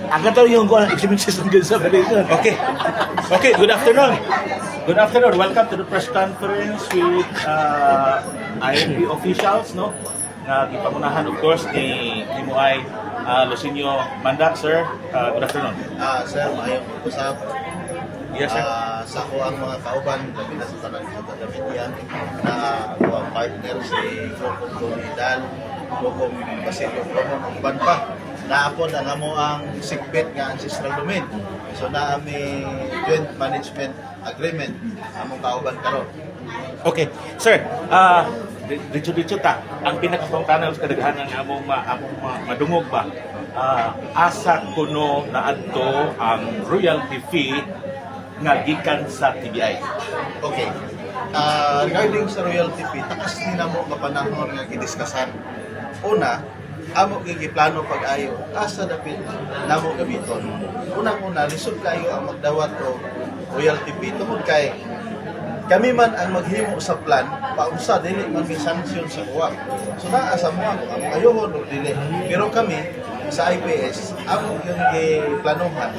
Ang ganda yung exhibition ng good sa Balikan. Okay. Okay, good afternoon. Good afternoon. Welcome to the press conference with INP officials, no? Na gipangunahan of course ni Muay Lucinio Manda, sir. Good afternoon. Sir, maayong usap. Yes, sir. Sa ko ang mga kauban, labi na sa tanan ko damit yan, na ako ang partner si Lokom Donidal, Lokom Basilio Promo, ang uban pa. Na ako na nga mo ang sigbit nga ancestral domain. So na ami joint management agreement among kauban karon. Okay. Sir, dito ta. Ang pinakapangtanaw sa kadaghanan nga among madungog ba? Asa kuno naadto ang royalty fee nga gikan sa TBI. Okay. Regarding sa royalty fee, takas ni namo nga panahon nga gidiskasan. Una, amo gigiplano pag-ayo asa dapit namo gamiton. Unang-una, lisod kayo ang magdawat o royalty fee tungod kay kami man ang maghimo sa plan paunsa dili man may sanction sa kuwa. So naa sa mo ang ayohon o dili. Pero kami sa IPS amo yung giplanuhan,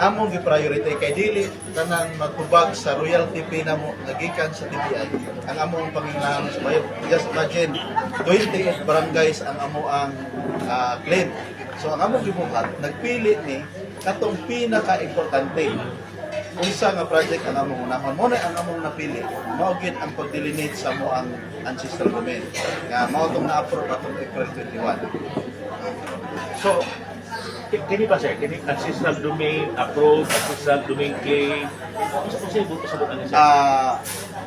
among gi-priority kay dili tanang magtubag sa royalty fee namo nagikan sa TBI. Ang among panginahanglan sa bayo. Just imagine 28 barangays ang amo ang claim. So ang among gibuhat nagpili ni katong pinaka-importante. Unsa nga project ang among unahon mo na ang among napili. Mao gid ang pag-delineate sa mo ang ancestral domain. Nga mao tong na-approve atong April 21. So, kini ba sir? Kini ancestral domain approve, ancestral domain claim. Kasi buto sa buto niya.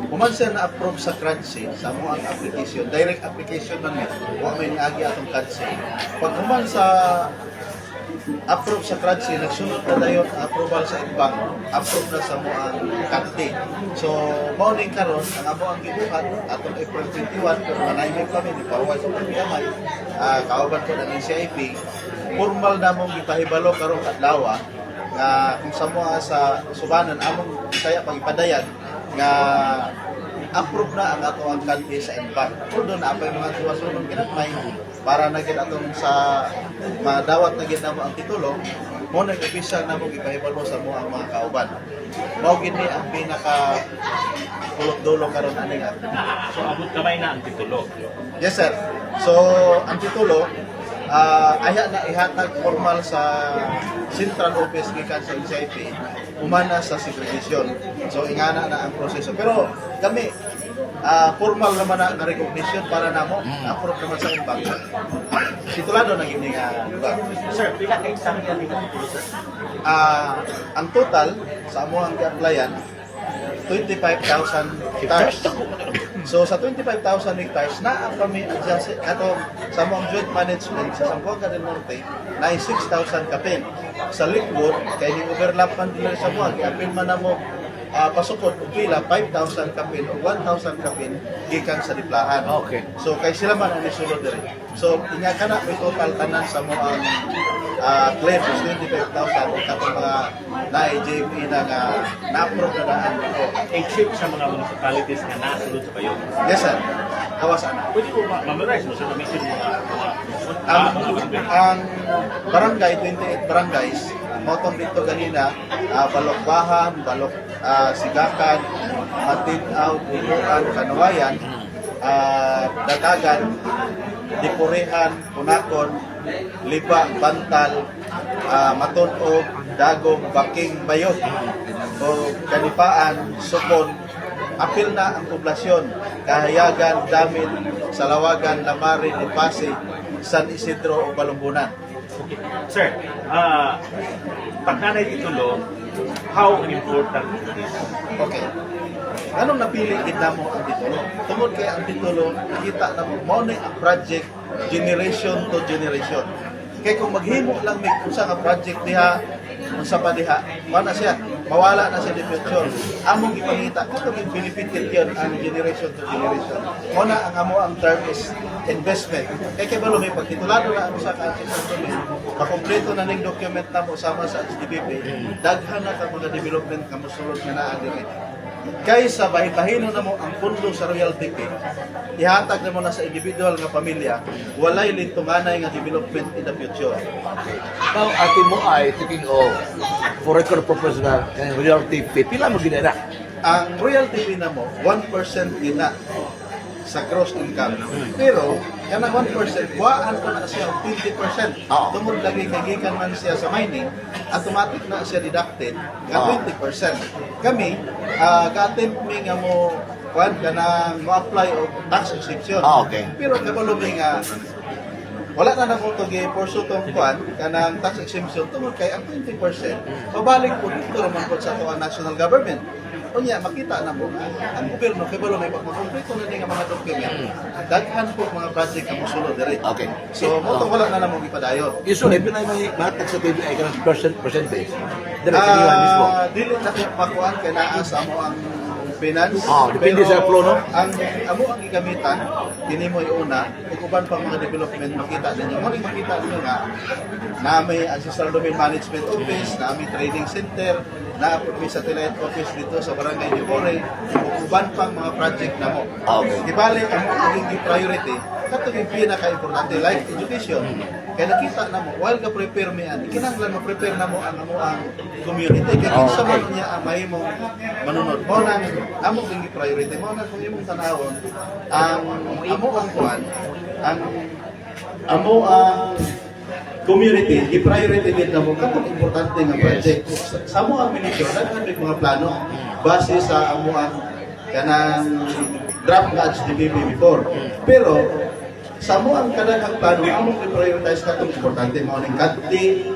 Human siya na-approve sa CRADSI sa mo ang application, direct application man niya. Wa may niagi atong CRADSI. Pag human sa approve sa CRADSI, nagsunod na dayon ang approval sa IBAC, approve na sa mo ang CAPTI. So, morning karon ang amo ang gibuhat atong April 21 kung manaymi kami di paway sa pagkamay, kauban ko ng CIP, formal na mong ipahibalo karong adlaw nga kung sa mga sa subanan among kaya pag-ipadayag nga approve na ang ato ang kanti sa IBAC. Although na apay mga suwasunong ginagmay para na gid atong sa madawat na gid namo ang titulo, mo nag-official na mo ipahibalo sa mo ang mga kauban. Mao gid ni ang pinaka pulot-dulo karon ani nga. So, abot kamay na ang titulo. Yes sir. So ang titulo aya na ihatag formal sa central office gikan sa NCIP umana sa segregation. So ingana na ang proseso. Pero kami formal naman na ang recognition para namo approve naman sa IBAC. Titulado na gini nga lugar. Sir, pila ka exam yan dito sir? Ang total sa amo ang gi-applyan 25,000 hectares. So sa 25,000 hectares na ang kami adjust ato sa mga joint management sa Zamboanga del Norte na 6,000 kapin. Sa Lakewood kay ni overlap man dili sa mga gi-apil man namo pasukod og pila 5,000 kapin o 1,000 kapin gikan sa Diplahan. Okay. So kay sila man ang isulod diri. So inya kana may total tanan sa mo ang claim is 25,000 katong mga na-JP na nga na-approve na daan dito. Except sa mga municipalities na nasulod sa bayo. Yes sir. Kawasan. Pwede mo memorize mo sa commission mga Ang barangay, 28 barangays, motong dito ganina, Balokbahan, Sigakan, Matinaw, Buluan, Kanuwayan, Datagan, Dipurihan, Punakon, Liba, Bantal, Matunog, Dagong, Baking, Bayot, o Kanipaan, Supon. Apil na ang poblasyon, Kahayagan, Damin, Salawagan, Lamarin, Ipasi, San Isidro o Balumbunan. Okay. Sir, pag nanay titulo, how important it is? Okay. Anong napili din namo ang titulo? Tungod kay ang titulo, kita na mo na ang project generation to generation. Kaya kung maghimo lang may usa nga project diha, unsa pa diha, wala siya, mawala na siya di future. Among ipangita, kung benefited yun ang generation to generation. Muna ang amo ang term is investment. Kaya kaya may pagtitulado na ang usa ka ancestral makompleto na ning document na mo sama sa HDBP, daghan na ka mga development ka mosulod nga naa diri. Kaysa bahino na mo ang pundo sa royalty fee, ihatag na mo na sa individual nga pamilya, walay lintunganay nga development in the future. Now, ate mo ay taking for record purpose na royalty fee. Pila mo ginana? Ang royalty fee na mo, 1% yun na sa gross income. Pero, kanang 1%, waan ko na siya 20%. Oo. Tungod lagi kagikan man siya sa mining, automatic na siya deducted nga Oo. 20%. Kami, ka-attempt mi nga mo kanang mo-apply o tax exemption. Okay. Pero kabalo mi nga wala na nako to gi-pursue tong kuan kanang tax exemption tungod kay ang 20% babalik po dito naman po sa ato ang national government. Unya makita na mo ang gobyerno kay balo may pagkumpleto na nga mga document. Daghan po mga project ang mosulod dire. Okay. So mo to wala na namo ipadayon. Usually, pinay may matag sa TV ay kanang percentage. Dire sa mismo. Dili na siya pakuan kay naa sa mo ang finance. Depende Pero sa flow, no? Ang amo ang gigamitan kini mo una ug uban pa mga development makita ninyo. Mo makita ninyo nga na may ancestral domain management office, na may training center, na may satellite office dito sa Barangay Jibore, ug uban pang mga project na mo. Okay. Ibalik ang magiging priority katong yung pinaka-importante life education. Kaya nakita na mo, while ka-prepare mo yan, kinanglan mo prepare na mo ang community. Kaya sa mga niya ang mahimong manunod. Mo nang amo ang priority. Mo nang kung imong tanawon, ang amo ang kuan, ang amo ang community, i-priority din na mo katong importante nga project. Sa mo ang ministry, nagkabig mga plano base sa amo ang kanang draft nga HDBB before. Pero sa mo ang kanang plano, among i-prioritize katong importante mo ning kadti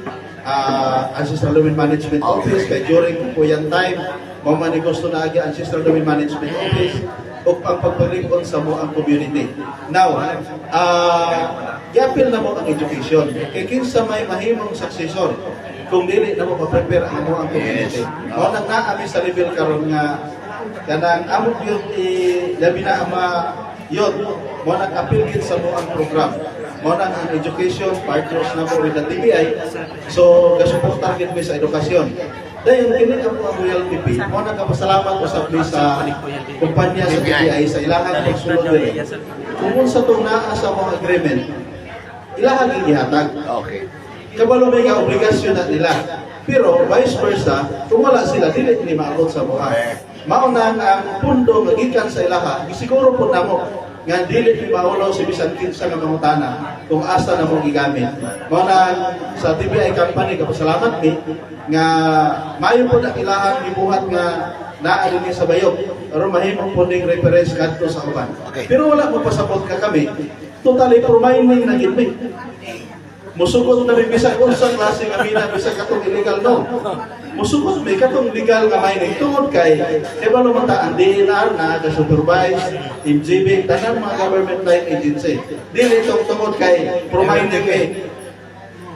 ancestral domain management office kay during kuyan time mo man ni gusto na agi ancestral domain management office o ang pagpalingkod sa mo ang community. Now, yapil na mo ang education. Kay kinsa may mahimong successor kung dili na mo pa-prepare ang mo ang community. Mo nang naami sa level karon nga kanang amo yung labi na ama yun, mo nag-appeal sa mo ang program. Mo nang ang education, partners na mo rin ng TBI. So, gasupport target mo sa edukasyon. Dahil kini ang mga royalty fee, mo nagpasalamat ko sa kumpanya sa TBI sa ilahang pagsulod din. Kung sa itong naa sa mga agreement, ilahang ihatag. Okay. Kabalo may nga obligasyon na nila. Pero vice versa, kung wala sila, dili ni maabot sa buhay. Mauna ang pundo nga gikan sa ilaha, siguro po namo nga dili ni maulaw si bisan kinsa nga mangutana kung asa na mo gigamit. Mauna sa TBI company kapasalamat mi nga maayo po na ilahang gibuhat nga naa dinhi sa bayog aron mahimong punding reference kadto sa uban. Okay. Pero wala mo pasabot ka kami, totally promining na gid mi. Musukot na rin bisa unsang klase nga mina bisa katong illegal no. Musukot may katong legal nga mining tungod kay iba naman ta ang DNR na ka-supervise, MGB, tanan mga government like agency. Dili itong tungod kay promining kay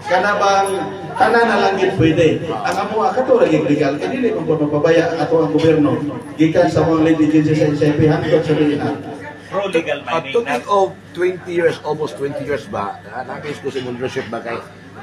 kanabang tanan na lang gid pwede. Ang amo kato ra gid legal kay dili man mapabaya ato ang gobyerno gikan sa mga lead agency sa NCIP hangtod sa DNR. Pro-legal mining Talking of 20 years, almost 20 years ba, nakais ko sa leadership ba kay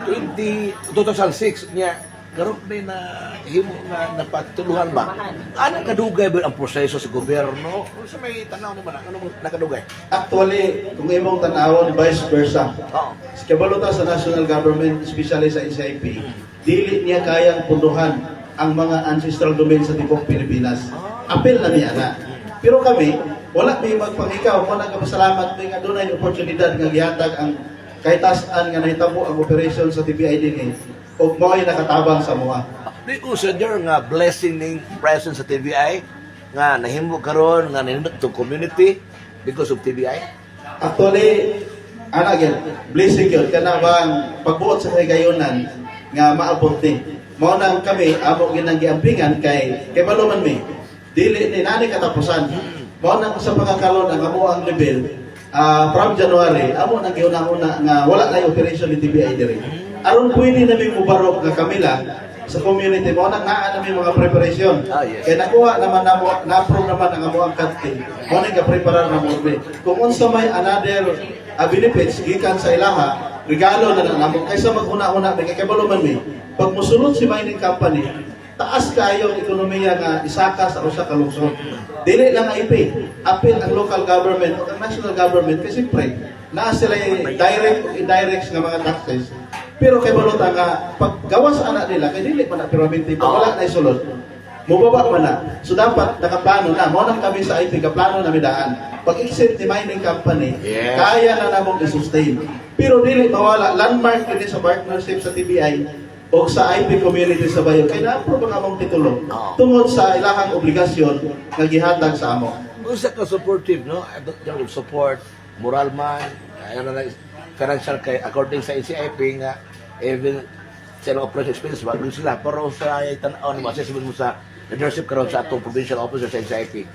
2006 niya, karon na himo na napatuluhan ba? Anong kadugay ba ang proseso sa gobyerno? Kung sa may tanaw mo ba na, anong nakadugay? Actually, kung imong tanawon vice versa. Oo. Kabaluta sa national government, especially sa NCIP, dili niya kayang punduhan ang mga ancestral domain sa tibok Pilipinas. Apel na niya na. Pero kami, wala may magpangikaw, mo nagpasalamat may nga dunay oportunidad nga gihatag ang kahit tasan nga nahitabo ang operation sa TBI din o mo ay nakatabang sa mga. Di consider nga blessing ning presence sa TVI nga nahimo karon nga nindot to community because of TVI. Actually, ana gyud, blessing yun kana bang pagbuot sa higayonan nga maabot ni. Mao nang kami amo ginang giampingan kay maluman mi. Dili ni nani katapusan. Mao nang sa pagkakalon ang amo ang level from January amo nang giuna-una nga wala na operation ni TBI diri. Aron pwede na mi mubarok nga kami lang sa community mo nang naa na may mga preparation. Yes. Kaya nakuha naman na-approve naman ang amo ang kanti. Mo nang ga-prepare na mo. Kung unsa may another benefits gikan sa ilaha, regalo na namo kaysa maghuna-una kay kabalo man mi. Pag musulod si mining company, taas kayo ang ekonomiya nga isaka sa usa ka lungsod. Dili lang IP, apil ang local government o ang national government kasi siyempre naa sila direct o indirect nga mga taxes. Pero kay balota nga paggawa sa anak nila kay dili man na permanente pag wala na isulod. Mubaba man na. So dapat nakaplano na. Mo nang kami sa IP kaplano na midaan. Pag exit ni mining company, Yes. kaya na namong i-sustain. Pero dili mawala landmark din sa partnership sa TBI o sa IP community sa Bayo kay na-approve ang among titulo tungod sa ilahang obligasyon nga gihatag sa amo. Usa ka supportive, no? Yung support, moral man, ano na, financial kay according sa NCIP nga even sa mga operation expenses wag sila pero sa tan-aw ni assessment mo sa leadership karon sa atong provincial officer sa NCIP.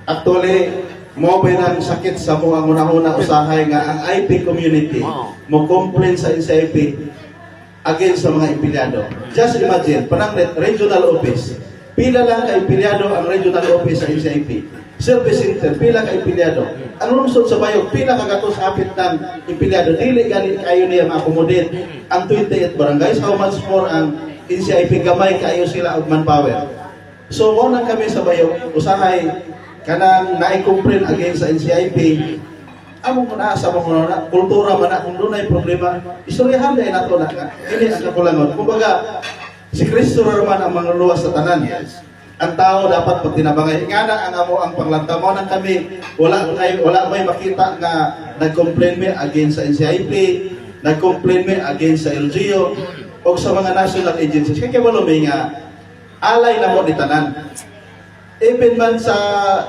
Actually, mo ba nang sakit sa mo ang una-una usahay nga ang IP community mo complain sa NCIP against sa mga empleyado. Just imagine, panang regional office, pila lang ka empleyado ang regional office sa NCIP. Service center, pila ka empleyado. Ang lungsod sa Bayog, pila ka gatos hapit ng empleyado. Dili galit kayo niya ma-accommodate ang 28 barangays. How much more ang NCIP, gamay kayo sila og manpower. So, mo nang kami sa Bayog, usahay, kanang na-complain against sa NCIP, among na sa mga kultura man na kung doon ay problema, istoryahan dahil nato na hindi ang kakulangon. Kumbaga, si Kristo raman ang mga luwas sa tanan. Ang tao dapat pagtinabangay. Nga na ang amo ang panglantaw mo nang kami, wala may makita nga nag-complain me against sa NCIP, nag-complain me against sa LGU, o sa mga national agencies. Kaya wala may nga, alay na mo ni tanan. Even man sa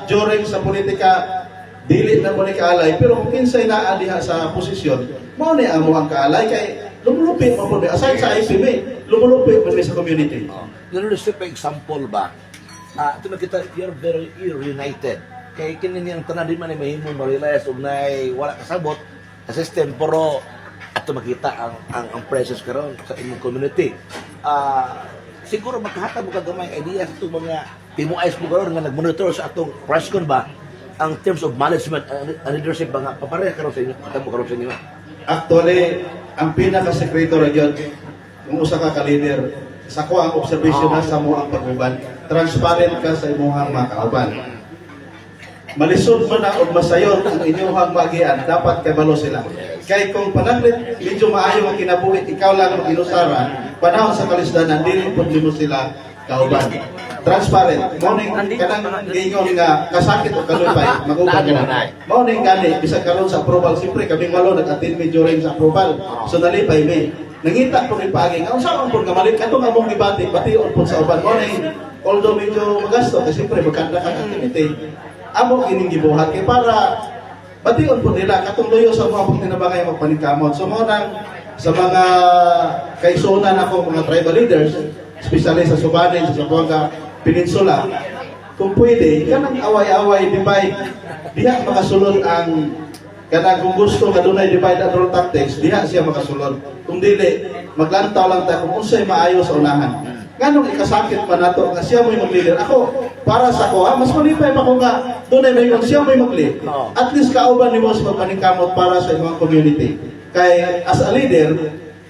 during sa politika, dili na mo ni kaalay, pero kung kinsay naa diha sa posisyon, mao ni amo ang kaalay kay lumulupit mo po. Aside sa IPM, lumulupit mo sa community. Leadership example ba? Ito nakita, you're very united. Kay kinin yung tanan din man ay mahimong ma-realize ug nay wala kasabot sa system pero ato makita ang presence karon sa imong community. Siguro makahatag mo kagamay idea sa itong mga timuayos mo karon nga nag-monitor sa atong presscon ba ang terms of management and leadership ba nga papareha karon sa inyo katamo karon sa inyo. Actually, ang pinaka-sekreto ra gyud kung usa ka ka-leader, sa ko ang observation na sa mo ang pagbuban, transparent ka sa imong mga kauban. Malisod man na o masayon ang inyong magian, dapat kabalo sila. Kay kung panaglit, medyo maayo ang kinabuhi, ikaw lang ang inusara, panahon sa kalisdanan, dili po mo sila kauban. Transparent. Morning kanang gingon nga kasakit o kalupay, maguban mo. Morning gani, bisag karon sa approval, siyempre kaming walo nag-attend me during sa approval. So nalipay me. Nangita po ni Paging, ang saan po kamalit, katong among debate, bation po sa uban. Morning, although medyo magasto, kasi siyempre magkanda ka activity, amo kining gibuhat kay para bation po nila katong luyo sa mga pagtinabangay magpaningkamot. So mo nang sa mga kaisunan ako mga tribal leaders, especially sa Subanen, sa Zamboanga Peninsula, kung pwede, kanang away-away divide, diha makasulod ang kanang kung gusto nga dunay divide and rule tactics, diha siya makasulod. Kung dili, maglantaw lang tayo kung unsay maayo sa unahan. Nganong ikasakit pa nato nga siya mo'y mag-leader. Ako, para sa ko, mas malipay pa ko nga, doon ay may siya mo'y mag-lead. At least kauban ni mo sa magpaningkamot para sa imong community. Kay as a leader,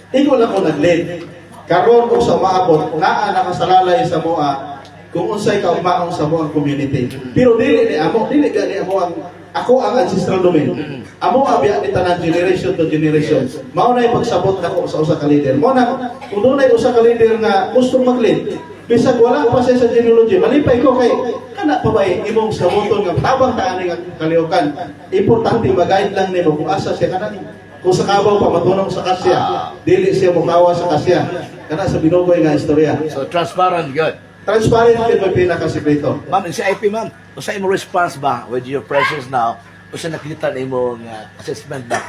ikaw lang ko nag-lead. Karon o sa maabot, naa nakasalalay sa moa kung unsay kaumaon sa moang community. Pero dili ni amo, dili gani amo ang ako ang ancestral domain. Amo abya ni tanan generation to generation. Mao na pagsabot nako sa usa ka leader. Mo na kung dunay usa ka leader nga gusto mag-lead, bisag wala pa siya sa genealogy, malipay ko kay kana pa ba imong saboton nga tabang taani nga kalihukan. Importante mag-guide lang nimo kung asa siya kanang kung sa kabaw pa matunong sa kasya, dili siya mukawa sa kasya. Kana sa binugoy nga istorya. So transparent good. Transparent kay may pinakasikreto. Ma'am, si IP ma'am, usa imong response ba with your presence now? Usa nakita nimo nga assessment ba?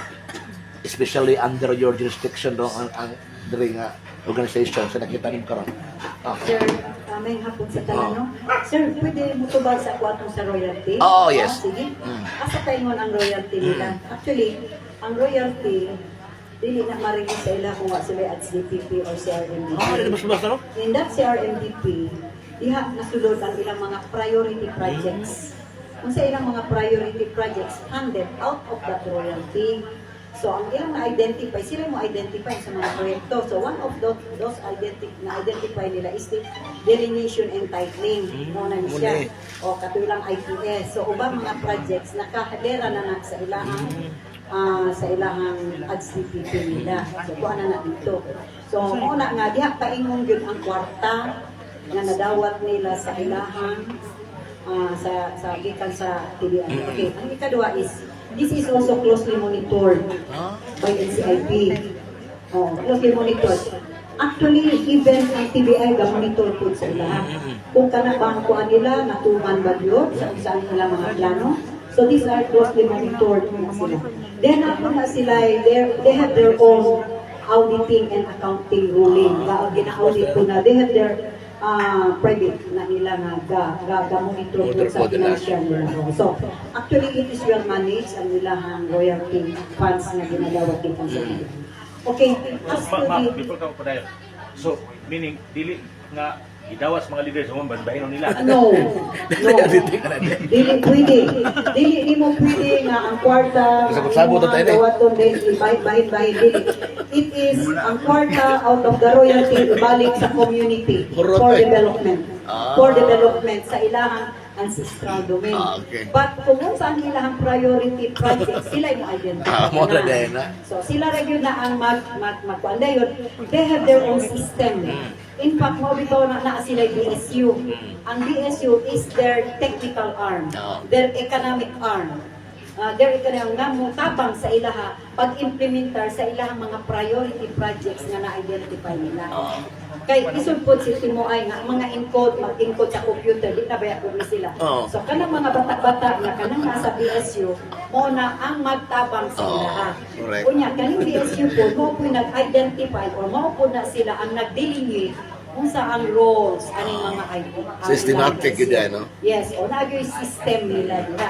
Especially under your jurisdiction no ang diri nga organization sa nakita nimo karon. Sir, may hapon sa tanan, no? Sir, pwede mo tubag sa kwatong sa royalty? Oo, yes. Sige. Asa paingon ang royalty nila? Actually, ang royalty, dili na marinig sa ila kung sila at CPP or CRMDP. Mas no? In that CRMDP, diha nasulod ang ilang mga priority projects. Kung sa ilang mga priority projects, handed out of that royalty. So, ang ilang na-identify, sila mo identify sa mga proyekto. So, one of those na-identify nila is the delineation and titling. Muna ni siya. O, katulang IPS. So, ubang mga projects, nakahadera na sa ilahang ADS-CPP nila. So, kuha na dito. So, muna nga, diha paingong yun ang kwarta nga nadawat nila sa ilahang sa gikan sa TBI. Okay, ang ikadua is this is also closely monitored by NCIP. Closely monitored. Actually, even ang TBI ga-monitor po sa ilahan. Kung kana bang kuan nila, natuman ba yun sa saan nila mga plano. So these are closely monitored na sila. Then ako na sila, they have their own auditing and accounting ruling. Gina-audit ko na, they have their private na nila nga ga-monitor po sa financial nila. So, actually, it is well managed ang nilang royalty funds na ginagawat din sa nila. Okay, as to the... Before ka pa dayon. So, meaning, dili nga idawas mga leaders sa mga bahinon nila. No. Dili pwede. Dili mo pwede nga ang kwarta, Sabot na tayo eh. gawaton din, bahin. Dili. It is ang kwarta out of the royalty ibalik sa community for development. For development sa ilahang ancestral domain. Okay. But kung saan ilahang priority project, sila yung identify Mo na din na. So sila rin yun na ang magkuanda yun. They have their own system. In fact, mo bitaw na sila BSU. Ang BSU is their technical arm, their economic arm. Their economic nga mo tabang sa ilaha pag-implementar sa ilahang mga priority projects nga na-identify nila. Kay isod po si Timoay nga mga mag-encode sa computer, di na ba ako sila. So kanang mga bata-bata nga kanang nasa BSU, mo na ang magtabang sa ilaha. Kunya kaning BSU po mo po nag-identify or mo po na sila ang nag-delineate kung saan roles aning mga ID. Systematic yun yan, no? Yes, o na yung system nila nila.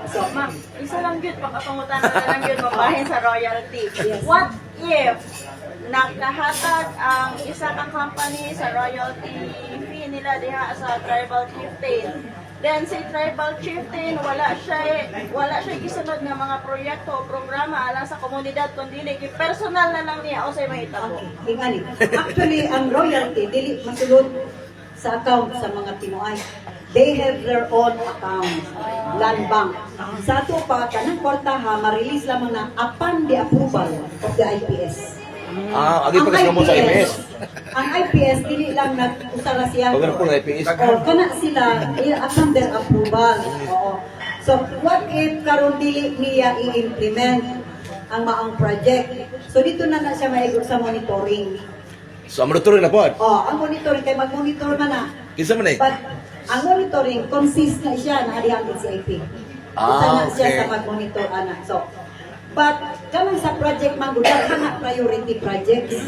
So, Ma'am, isa lang yun, pagkapangutan na lang yun, mabahin sa royalty. Yes. What if nakahatag ang isa kang company sa royalty fee nila diha sa tribal chieftain? Then si tribal chieftain wala siya gisunod nga mga proyekto o programa alang sa komunidad kundi dili personal na lang niya o say mahitabo. okay, ingani. Actually, ang royalty, dili masulod sa account sa mga Tinoay. They have their own account, land bank. Sa ato pa, kanang kwartaha, ma-release lamang na upon the approval of the IPS. Agi pa kasi mo sa IPS. Ang IPS, dili lang nag-usara siya. Pag po na IPS. O, kana sila, upon their approval. Oo. So, what if karon dili niya i-implement ang maang project? So, dito na siya maigot sa monitoring. So, ang monitoring na po. Ang monitoring, kay mag-monitor na. Kinsa man eh? But, ang monitoring, consist na siya na adihang NCIP. Isa na siya sa mag-monitor, anak. So, but, kanang sa project manggudal, kana priority projects.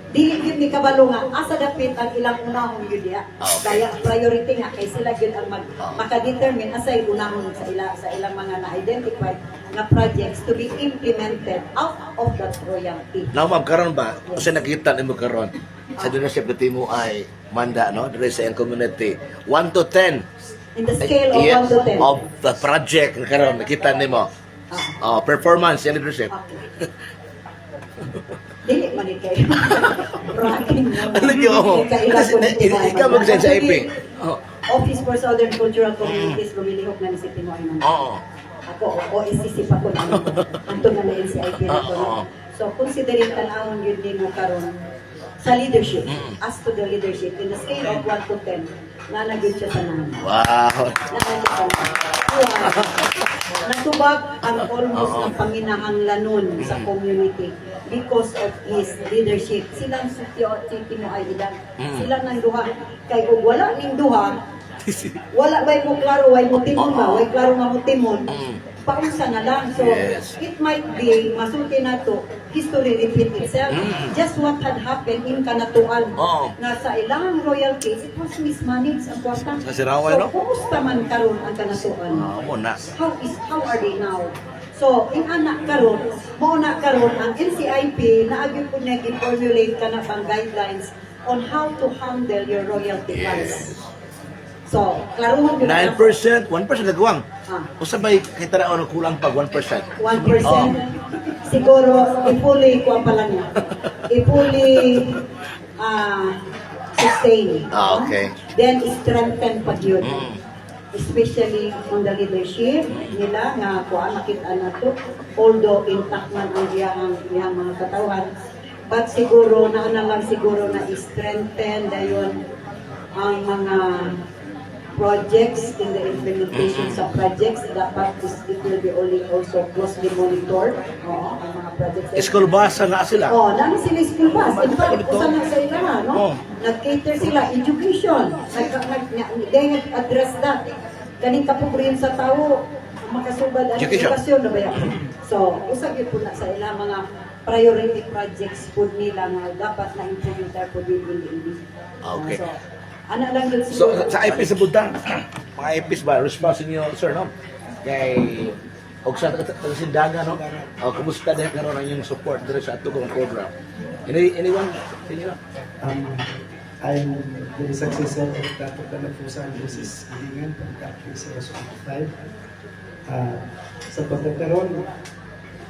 Dili yun ni kabalo nga, asa dapit ang ilang unahon yun diya. Kaya priority nga, kay sila yun ang makadetermine asa yung unahon sa ilang mga na-identify na projects to be implemented out of that royalty. Now, ma'am, karon ba? Kasi nakita nimo karon sa leadership na timo ay manda, no? Dire sa iyang community. 1 to 10. In the scale of Yes, 1 to 10. of the project na karon nakita nimo. Performance and leadership. Okay. Dili man ikay. Bragging mo. Ano yun? Kasi ikaw mag-send sa IP. Office for Southern Cultural Communities, lumilihok na ni si Pinoy man. Oo. Ako, OSCC pa ko namin. Anto na na NCIP na ko. So, considering tanawon yun din mo karon sa leadership, as to the leadership, in the scale of 1 to 10, nanagid siya sa namin. Wow. Natubag ang almost ng panginahanglanon sa community because of his leadership. Silang city mo ay ilan. Sila ng duha. Kay kung wala ning duha, wala ba'y mo klaro, way mo timon ba? Way klaro nga mo timon. Paunsa na lang. So, it might be, masulti na to, history repeat itself. Just what had happened in Kanatuan. Na sa ilang royalties, it was mismanaged ang kwarta. Nasiraway, no? So, kumusta man karon ang Kanatuan? Mo na. How are they now? So, in anak karon, mauna karon ang NCIP na agad po niya i-formulate ka na pang guidelines on how to handle your royalty funds. So, klaruhan yun. 9%, 1% nagawang. Ah. O sabay, kita na ano kulang pag 1%. 1%. siguro i-fully kuha pa lang niya. I-fully sustain. Okay. Then strengthen pa yun. Especially on the leadership nila nga kuha makita na to, although intact man ang iyang mga katawan, but siguro na lang siguro na strengthen dayon ang mga projects in the implementation sa projects dapat it will be only also closely monitored. Ang mga projects School bus na sila. nami sila school bus. In fact, usan na sa ila, no? Oh. Nag-cater sila, education. They address that. Kaning kapobrihin sa tao, makasubad ang Education. edukasyon na ba yan? So, usag yun po na sa ila mga priority projects po nila nga dapat na implementar po din in Okay. So, ano lang yun So, siguro. sa IPs sa Budang, mga IPs ba, response niyo, sir, no? Kay, o sa sindagan, no? O, kumusta din karon ang inyong support dito sa atong program? Anyone? Sino? I'm the successor of Dato Dalapusan, Mrs. Hilingan, from Capri 025. Sa pagkakaroon,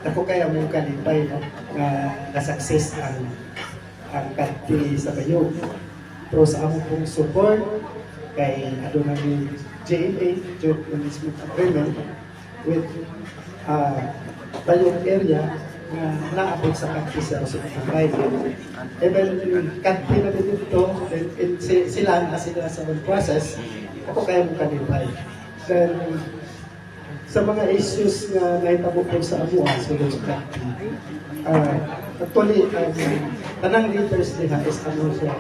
ako kaya mong kalipay, no? Na success ang country sa Bayo. Pero sa among pong support, kay ano namin JMA, Joint Management Agreement, with Bayong area, na naabot sa country sa Rosupangay. Even country na dito, sila na sila sa one process, ako kaya mong kalipay. Then, sa mga issues na naitabo po sa amuha, sulod sa country, actually, tanang leaders nila is ano siya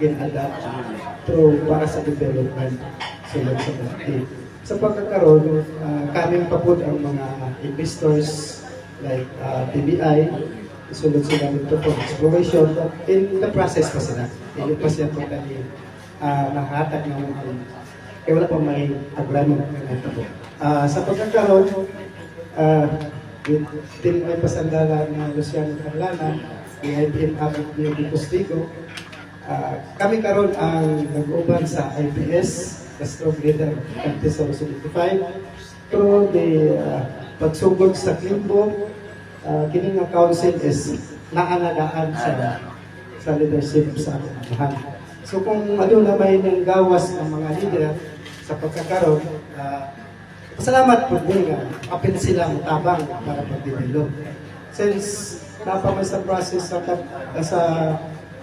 gin-adapt through para sa development sulod sa country. Sa pagkakaroon, kaming papud ang mga investors like PBI, isulod sila nito for exploration, but in the process pa sila. Hindi pa siya totally nakahatag ng mga kaya wala pa may agreement na ito po. Sa pagkakaroon, din may pasandala ng Luciano Carlana, ni IPM Abit ni Postigo, kami karon ang nag-uban sa IPS, the Stroke Leader Country sa 75, through the pagsugod sa Klimbo, kining nga council is naanagaan sa leadership sa amahan. So kung ano na may nang gawas ng mga leader sa pagkakaroon, salamat po din nga apil sila tabang para pag-develop. Since napaman sa process sa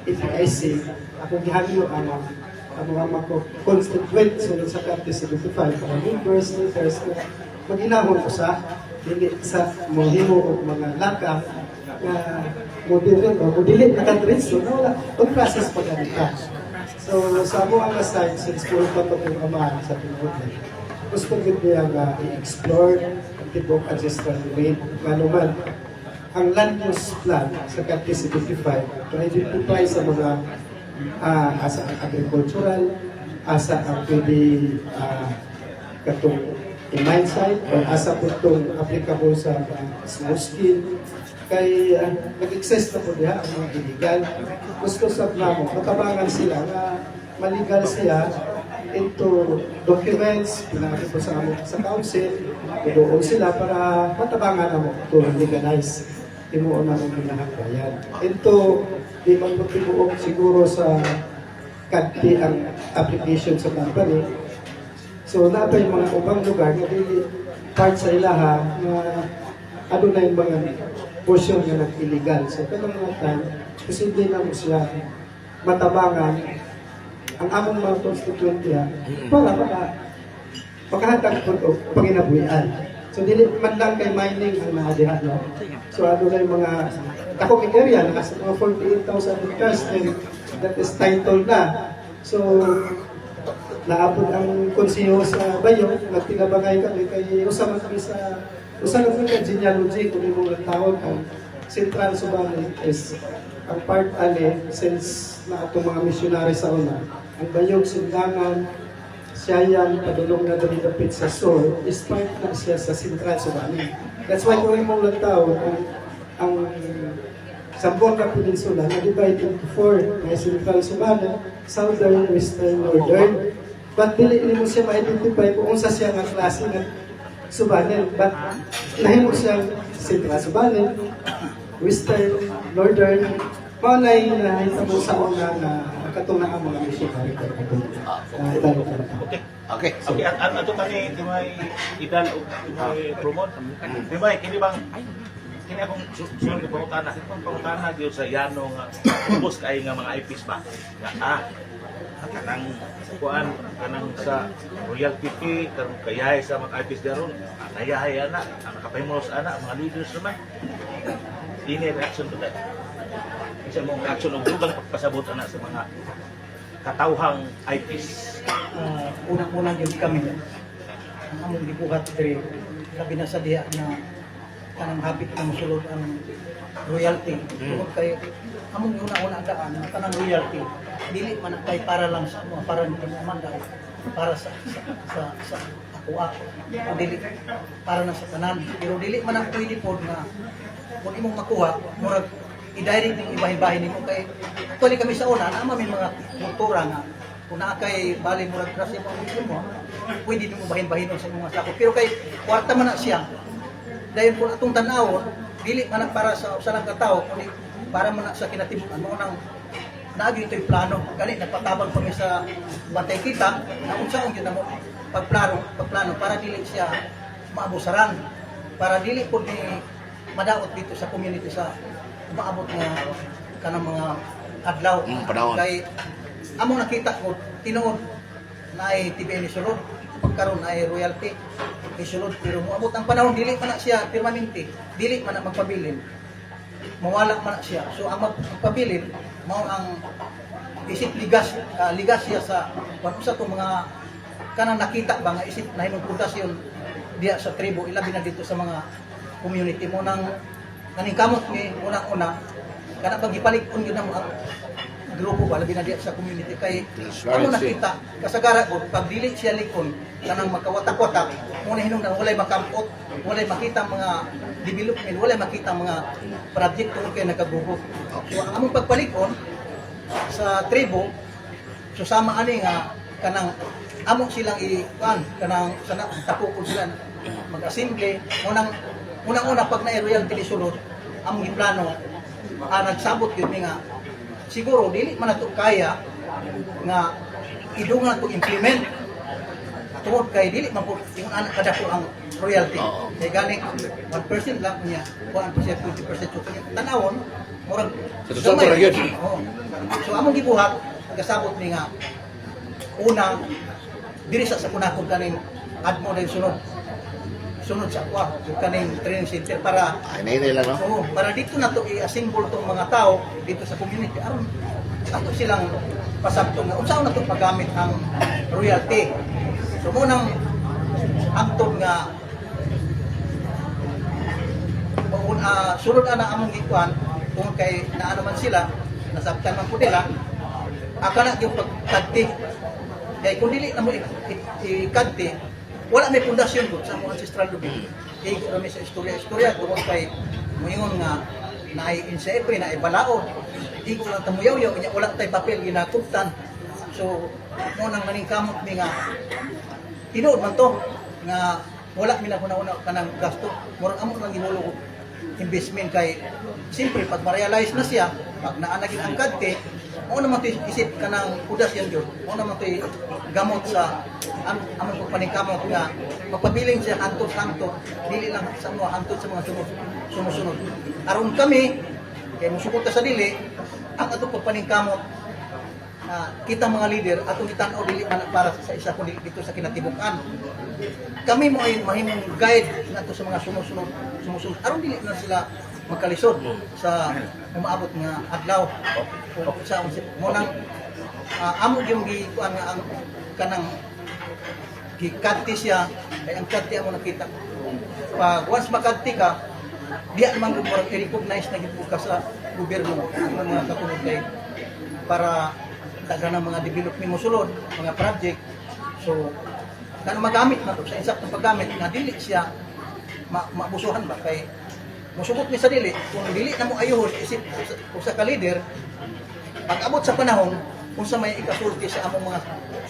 EPIC, ako gihanyo ang mga constituent sunod sa Capri 75, mga members, leaders, mag-inahon ko sa hindi sa mohimo o mga lakang na modelin na kadritso na wala ang process pa ganita. So sa mga side, since puro pa ito yung amahan sa pinagod, gusto ko niya i-explore ang tibok ancestral rate, manuman ang land use plan sa Capri 75 to identify sa mga asa agricultural, asa ang pwede katong mine site, o asa po itong applicable sa small scale. Kay nag-exist na po diha ang mga illegal. Gusto sa plano, matabangan sila na maligal siya into documents, pinakita po sa council, doon sila para matabangan na mo to legalize. Timuon na mong pinahagbayan. Ito, di man po timuon siguro sa kanti ang application sa company. So, na yung mga ubang lugar na hindi part sa ilaha na ano na yung mga portion na nag-illegal. So, kanang mga time, kasi hindi na mo siya matabangan ang among mga constituent niya para makahatag po ito panginabuhian. So, dili man lang kay mining ang naadihan, no? So, ano na yung mga takong area, nasa mga 48,000 hectares, and that is titled na. So, naabot ang konseho sa Bayo, nagtinabagay kami kay usaman kami sa usaman kami genealogy kung yung mga tawag ang Central Subalit is ang part ali since na itong mga missionary sa una ang Bayog, Sindangan, Siayan, padulong na dapit sa Sur is part na siya sa Central Subalit. That's why kung yung mga tawag ang Zamboanga Peninsula na-divide into 4 may Central Subalit, Southern, Western, Northern. But dili mo siya ma-identify kung unsa siya nga klase nga Subanen, but nahimo siyang Central Subanen, Western, Northern, maunay na hitabo sa una na katong na ang mga missionary ko katong idalo ka. Okay. Okay. Okay, at ato kani di may idal o di may promote. Di ba kini bang kini akong sunod ko pangutana, kung pangutana gyud sa yano nga ubos kay nga mga IPs ba. Nga kanang kuan kanang sa Royal PP karon kayay sa mga IPs daron. Nayahay ana, ang nakapahimulos ana, mga leaders naman. Ini reaction to that. Isa mong reaction og dugang pagpasabot ana sa mga katawhang IPs. Unang-unang yun kami. Ang among gibuhat diri labi na sa diha na kanang hapit na mosulod ang royalty. Tungod kay among una-una daan ang kanang royalty dili man kay para lang sa mga para ni Amanda para sa ako ang dili para na sa tanan. Pero dili man ang pwede pod na kung imong makuha murag i-direct ning ibahin-bahin nimo kay actually kami sa una na may mga motora nga kung naa kay bali murag krasi mo pwede nimo bahin-bahinon sa imong sakop pero kay kwarta man na siya dayon kung atong tan-awon dili man na para sa usa lang ka tawo kundi para man na sa kinatibukan mo nang naagi ito'y plano kani nagpatabang kami sa bantay kita na unsaon gyud namo pagplano para dili siya maabusaran para dili pud ni madaot dito sa community sa maabot nga kanang mga adlaw panahon. kay among nakita ko tinuod na ay TBN sulod pagkaron ay royalty isulod pero moabot ang panahon dili man na siya permanente dili man na magpabilin mawala man na siya so ang magpabilin mao ang isip ligas siya sa usa to mga kanang nakita ba nga isip na himong pundasyon diya sa tribo ilabi na dito sa mga community mo nang naningkamot ni unang-una kana pag gipalig-on gyud namo ang grupo ba labi na diya sa community kay amo nakita kasagara ko pag dili siya likon kanang magkawatak-watak mo na hinungdan walay makampot walay makita mga development walay makita mga project tungod kay nagkagubo so ang among pagpalig-on sa tribo so sama ani nga kanang amo silang i-kuan kanang sana tapukon sila mag-assembly unang-una pag na royalty sulod among giplano nagsabot gyud mi nga siguro dili man nato kaya nga idungan to implement tungod kay dili man po yung anak kadako ang royalty kay gani 1% lang niya 1% 20% so tanawon murag Sa tuwa ra gyud. so among gibuhat kasabot mi nga una diri sa kunakod kaning admo dahil sunod sa kwa kaning training center para Ay, nainay lang, no? oo, para dito na to i-assemble tong mga tao dito sa community aron ato silang pasabtong na unsaon na to paggamit ang royalty so munang hangtod nga sunod ana among gikuan kung kay naano man sila nasabtan man po nila akala yung pagkadti kay kung dili na mo ikadti wala may pundasyon po sa mga ancestral lubi igo kami sa istorya tungod kay moingon nga naay insepe naay balao igo lang tamuyaw-yaw wala tay papel ginakuptan so mo nang maningkamot mi nga tinuod man to nga wala mi na kuna-una kanang gasto murag amo lang ginulo investment kay siyempre pag ma-realize na siya pag naanagin ang kadte mo naman to isip kanang kudas yan jud mo naman to gamot sa among paningkamot nga magpabiling siya hantod dili lang sa mga hantod sa mga sumusunod aron kami kay musukot sa dili ang ato paningkamot kita mga leader atong gitan-aw dili man para sa isa kundi dito sa kinatibukan kami mo ay mahimong guide nato sa mga sumusunod aron dili na sila magkalisod sa umaabot nga adlaw o sa mo nang amo yung gikuan nga ang kanang gikadti siya kay ang kadti amo nakita pag once makadti ka diya man mo i-recognize na gid ka sa gobyerno ang mga katulad kay para dagan ang mga development mo sulod mga project so kana magamit na to sa insaktong paggamit nga dili siya maabusuhan ba kay musubot mi sa dili kung dili na mo ayuhon isip usa ka leader pag abot sa panahon kung sa may ikasulti sa among mga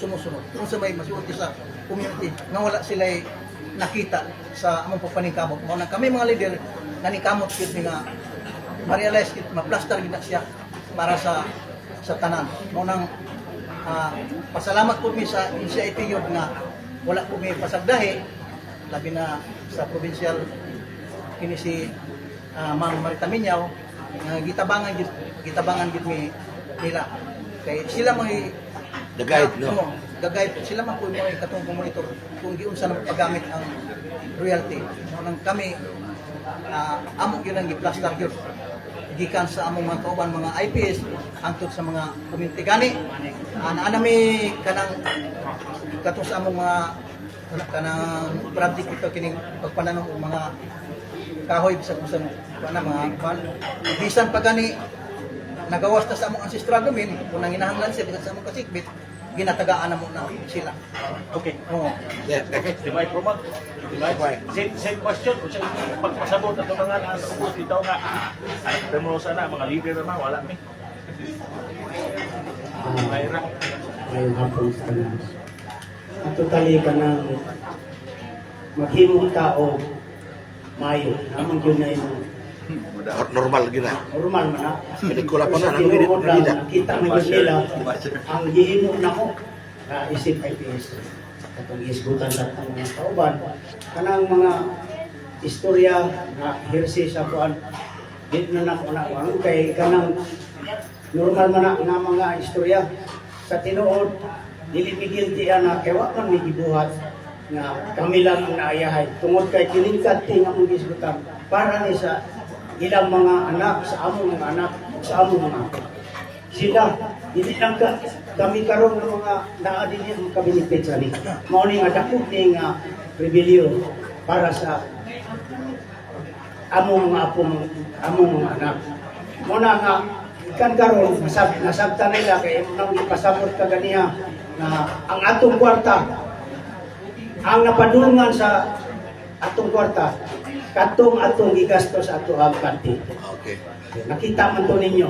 sumusunod kung sa may masulti sa community nga wala sila nakita sa among pagpaningkamot. Mao na kami mga leader nanikamot kit nga ma-realize kit ma-plaster gid na siya para sa tanan. Mao nang pasalamat po mi sa NCIP yun nga wala po may pasagdahi labi na sa provincial kini si Ma'am Marita Minyaw nga gitabangan gid mi nila kay sila may The guide, no? the-guide sila man po mo katong monitor kung giunsa na paggamit ang royalty. Nang kami amo gyud ang gi-plaster gyud gikan sa among mga kauban mga IPS hangtod sa mga community gani. Anami kanang katong sa among mga kanang project ito kining pagpananom og mga kahoy sa kusan mga bisan pa gani nagawas na sa among ancestral domain kung nanginahanglan sila sa among kasikbit ginatagaan na mo na sila. Okay. Oo. Yeah, Okay, di ba i-promote? Di ba? Same question. Kung siya pagpasabot at mga nasa dito nga, ay, pero sana, mga leader naman, wala mi. Mayra. Ngayong hapon sa kanan. At totally ka ng maghimong tao mayo. Naman yun na yung Normal lagi na. normal man na. Pelikula pa na, Sa nang tinuod lang, nila. nakita na yun nila ang gihimo na ko na isip IPS. Katong isgutan sa ang mga kauban. Kanang mga istorya na hearsay sa kuan di na nakunakuan kay kanang normal man na nga mga istorya sa tinuod dili migil di ana kay wa man gibuhat nga kami lang ang naayahay tungod kay kining kadti nga mong gisgutan para ni sa ilang mga anak sa among mga anak sa among mga anak. Sila dili lang kami karon ng mga naa dinhi ang kabinipit sa ni mao ni nga dako ni nga rebellion para sa among mga apo among mga anak. Mo na nga ikan karon nasabta nila kay nang ipasabot ka ganiya na ang atong kwarta ang napadulngan sa atong kwarta katong atong gigastos ato ang kanti. Okay. Nakita man to ninyo.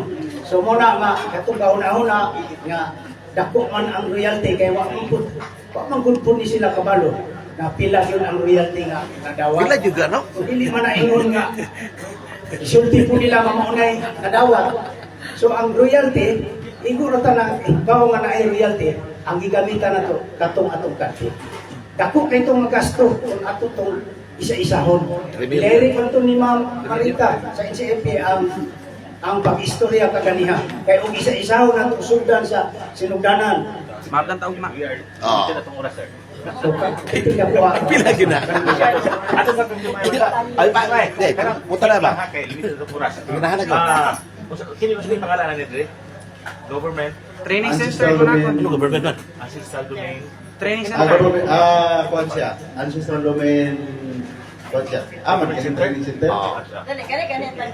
So muna nga katong kauna-una nga dako man ang royalty kay wa man gud po ni sila kabalo na pila yun ang royalty nga nadawat. Wala juga, no? So, dili man na ingon nga isulti po nila mamaunay nadawat. So ang royalty iguro ta na ikaw nga na ay royalty ang gigamitan nato katong atong kanti. Dako kay itong magasto kung ato tong isa-isahon. Ilere man to ni Ma'am Marita sa NCFP ang pag-istorya kaganiha. Kaya kung isa-isahon ang usundan sa sinugdanan. Magandang taong ma. Oo. Ito na itong oras, sir. So, ito ka po. Pila gina. Ato sa itong Ay, puta na ba? Kay limited itong oras. Ginahan na ko. Kini mo yung pangalan ni Dre? Government, Training Ancestral center ko na domain. Ano government man? ancestral domain, Training Ah, center. government, kuwan siya. Ancestral domain, kuwan siya. Man, kasi training center. Dali, gani taguan.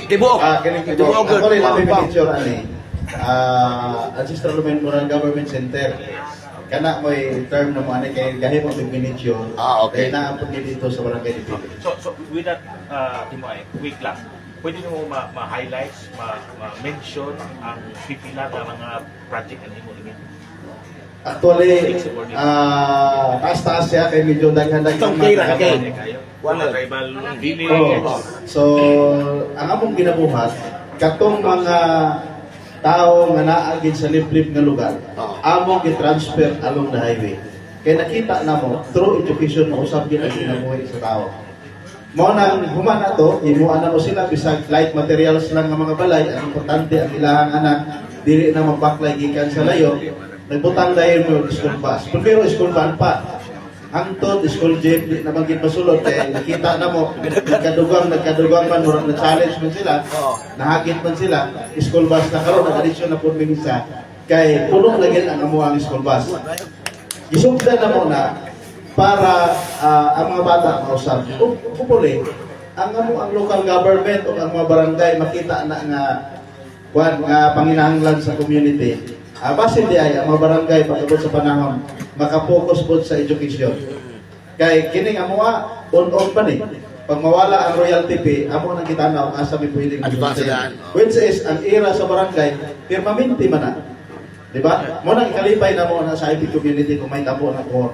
Tibuok. Ganun ko. Tibuok. Ako rin namin picture, Ancestral domain Moral Government Center. Kana mo term na mo, kay gahi mo miniature. Okay. Kaya naapod niyo dito sa Barangay Dipili. So with that, Timoy, quick lang. Pwede mo ma-highlights, ma-mention ang pipila ng mga project na mo rin. Actually, taas-taas siya kay medyo daghan-daghan. Itong pira, mga- okay. Mga tribal village. Oh. So, ang among ginabuhat, katong mga tao nga naagin sa liblib nga lugar, among gi-transfer along the highway. Kaya nakita na mo, through education mo, usap yun ang ginabuhay sa tao. Mo nang human na to, himuan na mo sila, bisag light materials lang ng mga balay, ang importante ang ilahang anak, dili na mabaklay gikan sa layo, nagbutang dahil mo school bus. Pero school van pa, hangtod, school jeep, di na maging masulod, kaya nakita na mo, nagkadugang man, murang na-challenge man sila, nahagit man sila, school bus na karoon, nag-addition na po isa, kay punong lagyan ang amuang school bus. Isugda na mo na, para ang mga bata mausap. Kupuli, ang local government o ang mga barangay makita na nga panginahanglan sa community. Base di ay ang mga barangay pagabot sa panahon makapokus po sa education. Kay kining amuha on pa ni. Pag mawala ang royalty fee, amo nang kitanaw asa mi pwedeng Advance yan. which is ang era sa barangay permanente man na. Di ba? Mo nang ikalipay na mo na sa IP community kung may tabo na core.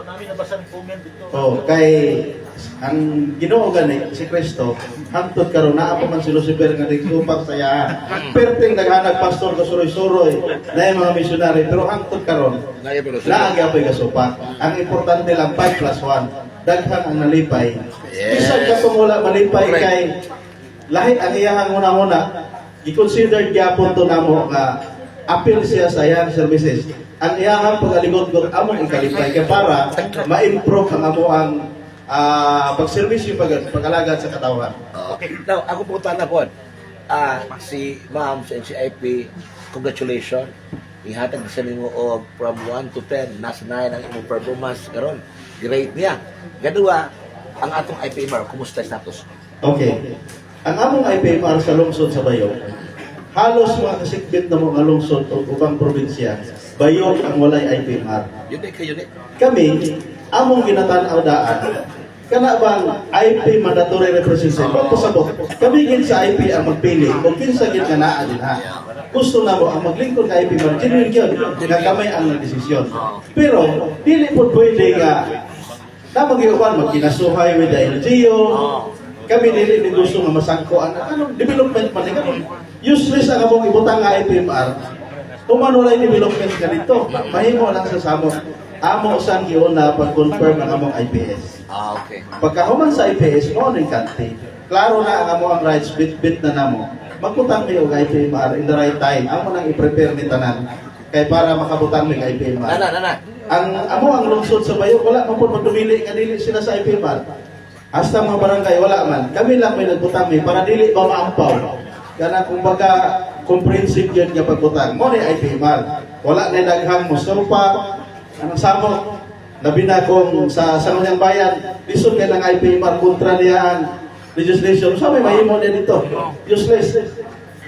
namin nabasa ng comment dito. Oh, kay ang Ginoo gani si Kristo hangtod karon naa pa man si Lucifer nga nagsupak sa iya. Perting naghanag pastor ka suroy-suroy na mga misyonary pero hangtod karon naa gyapon gasupak. Ang importante lang 5+1 daghang ang nalipay. Bisan ka kung wala malipay kay lahi ang iyahang una-una i-consider gyapon to namo nga appeal siya sa iyang services. Ang iyahang pag-aligot-got among ikalipay kaya para ma-improve ang amo ang pag-service yung pag-alagad sa katawan. Okay. Now, ako po na po. Si Ma'am sa NCIP, congratulations. Ihatag sa nimo og from 1 to 10, nasa 9 ang imong performance karon. Great niya. Gadua, ang atong IPMR, kumusta status? Okay. Ang among IPMR sa lungsod sa Bayo, halos mga kasikbit na mga lungsod o ubang probinsya, Bayo ang walay IPMR. Yun kayo ni. Kami, among ginatanaw daan, kana bang IP mandatory representation? Pagpasabot, kami gin sa IP ang magpili, o kinsa gin ka naa din ha. Gusto na mo, ang maglingkod ka IP man, genuine yun, nga kamay ang nagdesisyon. Pero, dili po pwede nga, na mag-iupan, magkinasuhay with the LGU, kami dili ni gusto nga masangkoan, anong development man, useless ang among ibutang nga IPMR, kung walay development ka dito, mahimo lang sa samot. Amo sang giuna pag-confirm ang among IPS. Okay. Pagkahuman sa IPS, mo ning kanti. Klaro na ang amo ang rights, bit-bit na namo. Magputang mi og IPMR in the right time. Amo nang i-prepare ni tanan kay para makabutang mi ang IPMR. Nana. Ang amo ang lungsod sa Bayo, wala man po magdumili nga dili sila sa IPMR. Hasta mga barangay wala man. Kami lang may nagbutang mi para dili ba maampaw. Kana kumbaga comprehensive yun nga pagbutang. Mo ni IPMR. Wala na daghang musupa. Anong samot? Labi na kung sa Sangguniang Bayan, lisod kay ng IPMR kontra niya ang legislation. So may mahimo niya dito. Useless.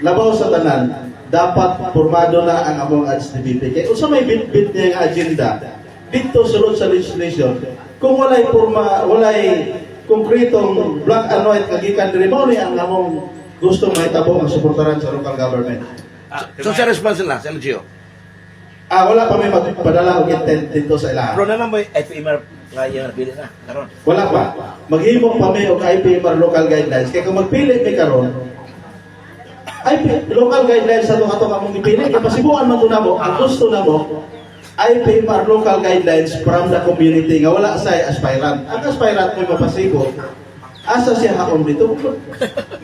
Labaw sa tanan, dapat formado na ang among HDBP. Kaya kung sa may bit-bit niya ang agenda, dito sulod sa legislation, kung walay walay konkretong black and white kagikan diri mo ni ang among gusto mahitabo ang suportaran sa local government. So, sa response lang, sa LGO. Wala pa may magpadala og intent dito sa ilaha. Pero na lang mo IPMR nga yung napili na, karon. Wala pa. Maghimo pa may og IPMR local guidelines. Kaya kung magpili may karon, local guidelines sa itong among ipili. Kaya pasibuan man ito na mo, ang gusto na mo, IPMR local guidelines from the community nga wala sa aspirant. Ang aspirant may mapasibo, asa siya haon dito.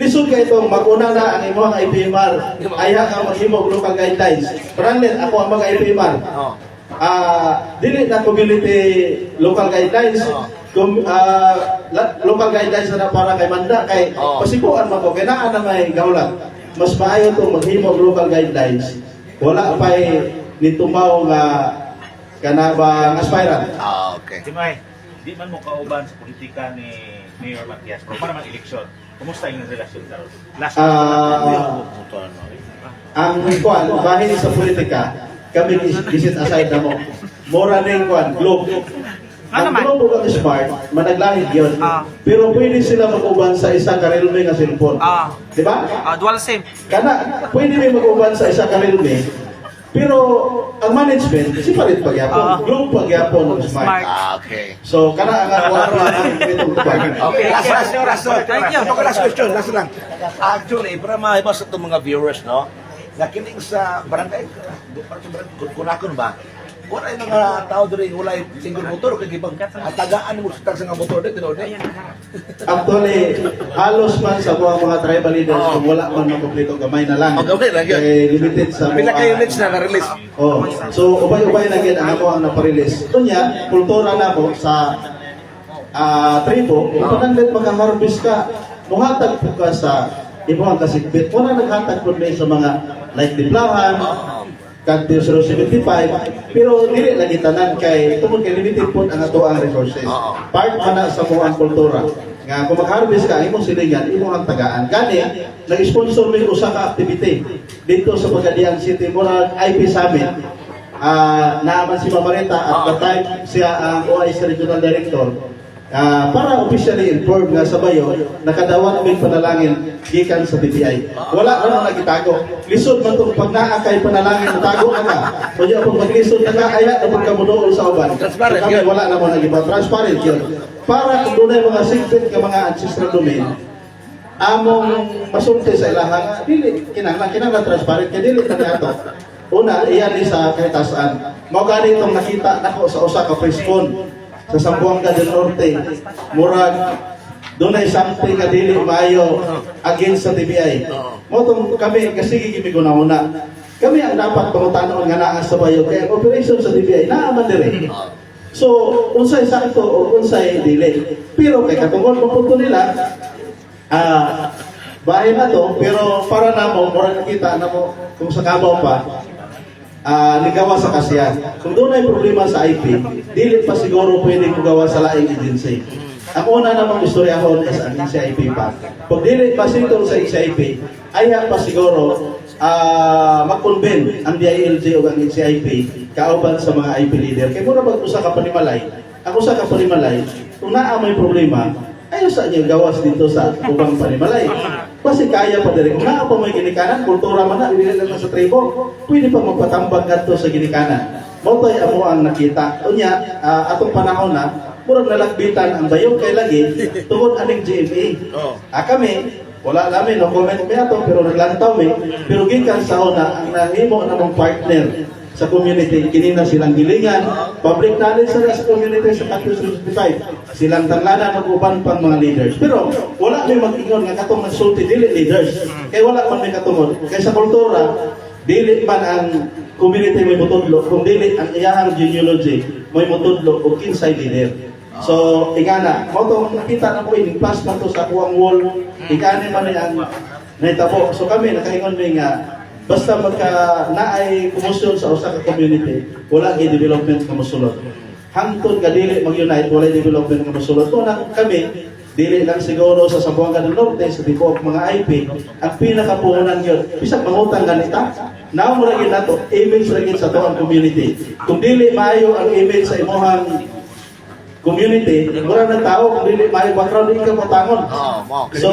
Lisod ka itong mag-una na ang imong IPMR. Ayaw ka maghimo og local guidelines. Paralit, ako ang mga IPMR. Dili na community local guidelines. Local guidelines na para kay Manda. Kay pasibuan man ko, kaya naa na may gaulat. Mas maayo itong maghimo og local guidelines. Wala pa'y nitumaw nga kanabang aspirant. Okay. Timay, di man mo kauban sa politika ni Mayor Matias, pero para mag-eleksyon, kumusta yung relasyon karon? Last Ang kuan bahin sa politika, kami visit aside na mo. Mora ning kuan globe. Ang globe ang smart, managlahid yun. Pero pwede sila mag-uban sa isa karilme nga cellphone. Di ba? Dual SIM. Kana, pwede may mag-uban sa isa karilme. Pero ang management, separate pagyapon. Globe pagyapon ng smart. Okay. So, kana ang Okay, last Thank you. last question, last lang. Actually, para mahibas sa itong mga viewers, no? Nakinig sa barangay, kunakon ba? Wala yung mga tao doon, wala yung single motor, kaya ibang tagaan mo sa nga motor din, tinod. Actually, halos man sa mga tribal leaders, kung wala man makumpleto, gamay na lang. Gamay lang yun. Limited sa Pila kayo units na na-release? So, ubay-ubay na yun ang ako ang naparelease. Ito niya, kultura na po sa tribo, pananglit makaharvest ka, muhatag po ka sa imuhang kasikbit. Muna naghatag po sa mga like Diplahan, Kanto 075, pero dili lagi tanan kay tungod kay limited po ang ato ang resources. Part man na sa muang kultura. Nga kung mag-harvest ka, imong silingan, imong ang tagaan. Gani, nag-sponsor may usa ka activity dito sa Pagadian City Moral IP Summit. naaman si Mamarita at the time siya ang OIC Regional Director. Para officially informed nga sa bayo, nakadawat may panalangin gikan sa BPI. Wala man nagitago. Lisod man itong pag naakay panalangin, natago na ka. Kaya kung maglisod na ka, aya na magkamunool sa uban. Transparent Kami yun. wala naman nagiba. Transparent yun. Para kung doon ay mga secret ka mga ancestral domain, among masulti sa ilahang, dili, kinahanglan transparent, kaya dili na ato. Una, iyan sa kahitasan. Mao gani itong nakita nako sa usa ka preskon sa Zamboanga del Norte, murag doon ay something na dili maayo against sa TBI. Motong kami, kasi gigi ko na una. Kami ang dapat pangutanon nga naa sa bayo, kaya operation sa TBI, naaman dire. So, unsay sakto o unsay dili. Pero kay katungkol mapunto nila, bahay na to, pero para namo, murag nakita na mo, kung sa Kabaw pa, ligawa sa kasiyan. Kung doon ay problema sa IP, dili pa siguro pwede magawa sa laing agency. Ang una namang istoryahon is ang NCIP pa. Pag dili pa sitong sa NCIP, aya pa siguro mag-convene ang DILG o ang NCIP kauban sa mga IP leader. Kaya muna mag-usa ka panimalay, ang usa ka panimalay, kung naa may problema, ayaw sa inyo gawas dito sa ubang panimalay. Kasi kaya pa din. Kung naa pa may ginikanan, kultura man na, ibigay lang sa tribo, pwede pa magpatambag ganito sa ginikanan. Motoy amo ang nakita. Unya, atong panahon na, murag nalagbitan ang bayong kay lagi, tungod aning GMA. Kami, wala namin, no comment may ato, pero naglantaw may, pero gikan sa una, ang nahimo namang partner sa community, kinina silang gilingan, public knowledge sila sa community sa Campus 65. Silang tanglanan ng uban pang mga leaders. Pero wala may mag-ingon nga katong nagsulti, dili leaders. Kaya wala man may katungod. Kaya sa kultura, dili man ang community may mutudlo, kung dili ang iyahang genealogy may mutudlo o kinsay leader. So, ingana, mo to nakita na po ini plus man to sa kuwang wall, ingani man ni ang naitabo. So kami nakaingon may nga basta magka naay kumusyon sa usa ka community, wala gi development nga mosulod. Hangtod nga dili mag-unite, wala development nga mosulod. Una kami dili lang siguro sa Zamboanga del Norte sa tipo mga IP ang pinakapuunan yun. Bisag mangutang ganita. Now mo ra gyud nato image ra gyud sa tuang community. Kung dili maayo ang image sa imuhang community, mura ng tao kung dili maayo background di ka motangon. So,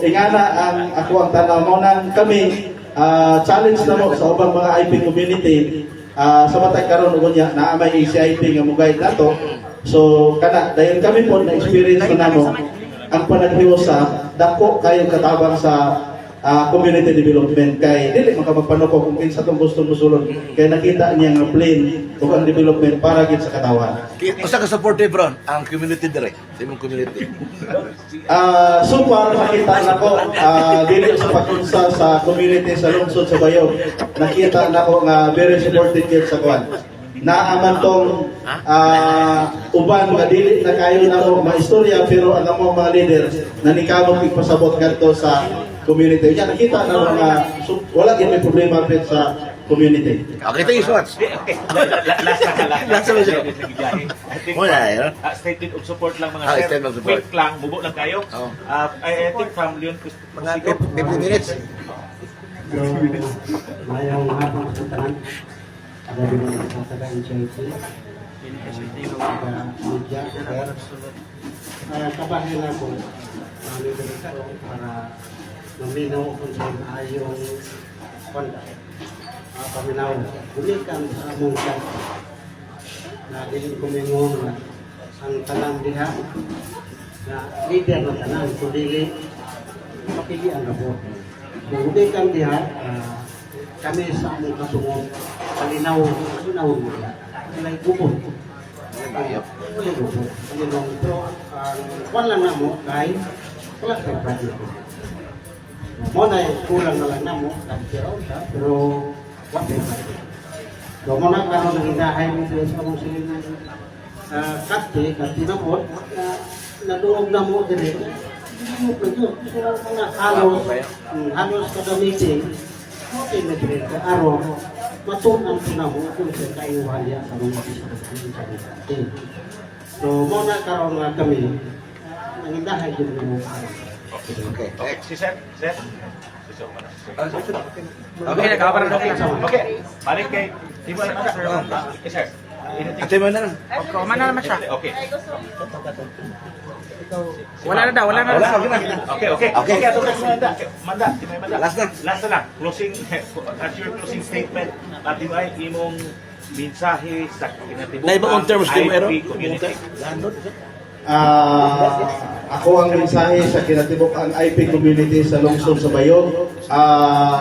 ingana ang ako ang tanaw mo nang kami challenge na mo sa ubang mga IP community sa matay karon ug nya naa may ACIP nga mo-guide nato. So kana dahil kami po na experience na namo ang panaghiusa dako kayo katabang sa community development kay dili man ka magpanuko kung kinsa tong gusto mosulod kay nakita niya nga plain ug ang development para gid sa katawan. Usa ka supportive ron ang community direct sa imong community. So far nakita nako dili sa pagkunsa sa community sa lungsod sa Bayog. Nakita nako nga very supportive yun sa kwan. Naaman tong uban nga dili na kayo na mo maistorya pero ang mga leaders na nikamot ipasabot kadto sa community. Yan nakita na mga wala gyud may problema pet sa community. Okay, thank you so much. Last na. Last na siya. I think, Wala, yun. statement of support lang mga sir. Statement of support. Quick lang, bubo lang kayo. Oo. I think from Leon Mga 50 minutes. So, mayang hapon sa tanan. Ada di mana sa NCIP. Media, sir. Kabahin ako. Para maminaw kung saan ayong konda. Paminaw. Bulikan sa among chat. Na dili kumingon na ang tanan diha na leader na tanan kung dili mapilian na po. Kung bulikan diha kami sa among kasungod palinaw mo nila. Ilay bubon. Pero wala na mo kahit wala sa project. Mo na kulang na lang na mo pero what is it? So mo na karon ang inahay mo sa mong silin kati na mo naduog na mo dire. So mga halos kada meeting okay na dire araw matunan ko na mo kung sa kayuhalya sa mga bisita. So mo na karon nga kami ang inahay gyud mo. Okay. Si Sir? Okay, Okay, nakaparang okay. Okay, balik kay Di ba, sir? Okay, sir. Ate mo na lang. Kumana naman siya. Okay. Ay, gusto. Wala na daw, wala na. Wala, okay na. Okay, okay. Okay. Okay, ato na Manda. Manda, di ba, Manda? Last na. Last na lang. Closing, as your closing statement, at di ba, imong mensahe sa kinatibuk Na iba on terms, di mo, Ero? IP community. Ako ang mensahe sa kinatibok ang IP community sa lungsod sa Bayo.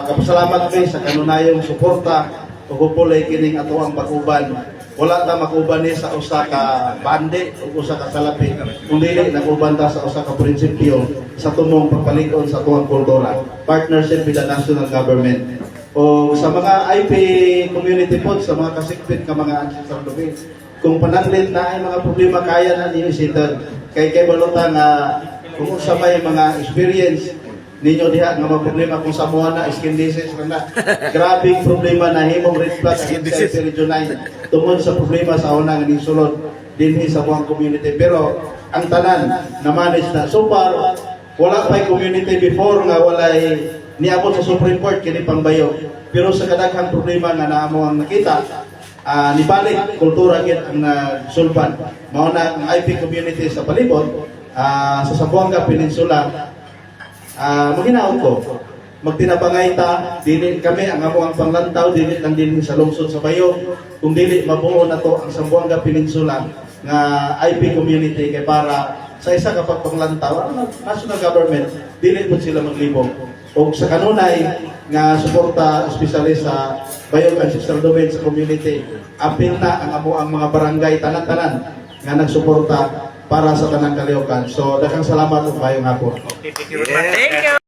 Kapasalamat kami sa kanunayong suporta ug hupulay kining ato ang pag-uban. Wala ta makuban ni sa usa ka bande ug usa ka salapi, kundi nag-uban ta sa usa ka prinsipyo sa tumong pagpalig-on sa tuwang kultura. Partnership with the national government. O sa mga IP community po, sa mga kasikpit ka mga ancestral domains, kung pananglit na ay mga problema kaya na ninyo isitan, kay balota nga kung sa may mga experience ninyo diha nga mga problema kung sa mga na skin disease na grabing problema na himong red flag sa Region 9 tungod sa problema sa una nga sulod dinhi sa buong community, pero ang tanan na manage na so far. Wala pa'y community before nga walay niabot sa Supreme Court kini pangbayo, pero sa kadaghang problema nga naamo ang nakita, nibalik kultura gid ang nagsulban. Mao na ang IP community sa palibot sa Zamboanga Peninsula. Maginaon ko, magtinapangay ta, dili kami ang amo ang panglantaw, dili lang din sa lungsod sa Bayo, kung dili mabuo na to ang Zamboanga Peninsula nga IP community kay para sa isa ka pagpanglantaw ang national government, dili po sila maglibog. O sa kanunay nga suporta especially sa Bayog Ancestral Domain sa community, apil na ang amo ang mga barangay tanan-tanan nga nagsuporta para sa tanang kalihukan. So daghang salamat ug maayong hapon. Okay, thank you very much. Thank you.